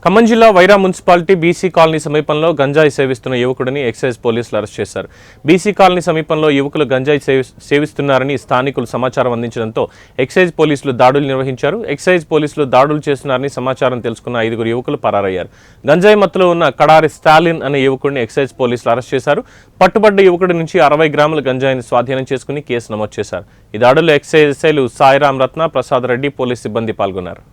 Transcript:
ఖమ్మం జిల్లా Wyra municipality BC colony సమీపంలో గంజాయి సేవిస్తున్న యువకుడిని ఎక్సైజ్ పోలీసులు అరెస్ట్ చేశారు. బీసీ కాలనీ సమీపంలో యువకులు గంజాయి సేవిస్తున్నారని స్థానికులు సమాచారం అందించడంతో ఎక్సైజ్ పోలీసులు దాడులు నిర్వహించారు. ఎక్సైజ్ పోలీసులు దాడులు చేస్తున్నారని సమాచారం తెలుసుకున్న 5 యువకులు పరారయ్యారు. గంజాయి మత్తులో ఉన్న కడారి స్టాలిన్ అనే యువకుడిని ఎక్సైజ్ పోలీసులు అరెస్ట్ చేశారు. పట్టుబడ్డ యువకుడి నుంచి 60 గ్రాముల గంజాయిని స్వాధీనం చేసుకుని కేసు నమోదు చేశారు. ఈ దాడుల్లో ఎక్సైజ్ ఎస్ఐలు సాయిరాం రత్న, ప్రసాద్ రెడ్డి, పోలీసు సిబ్బంది పాల్గొన్నారు.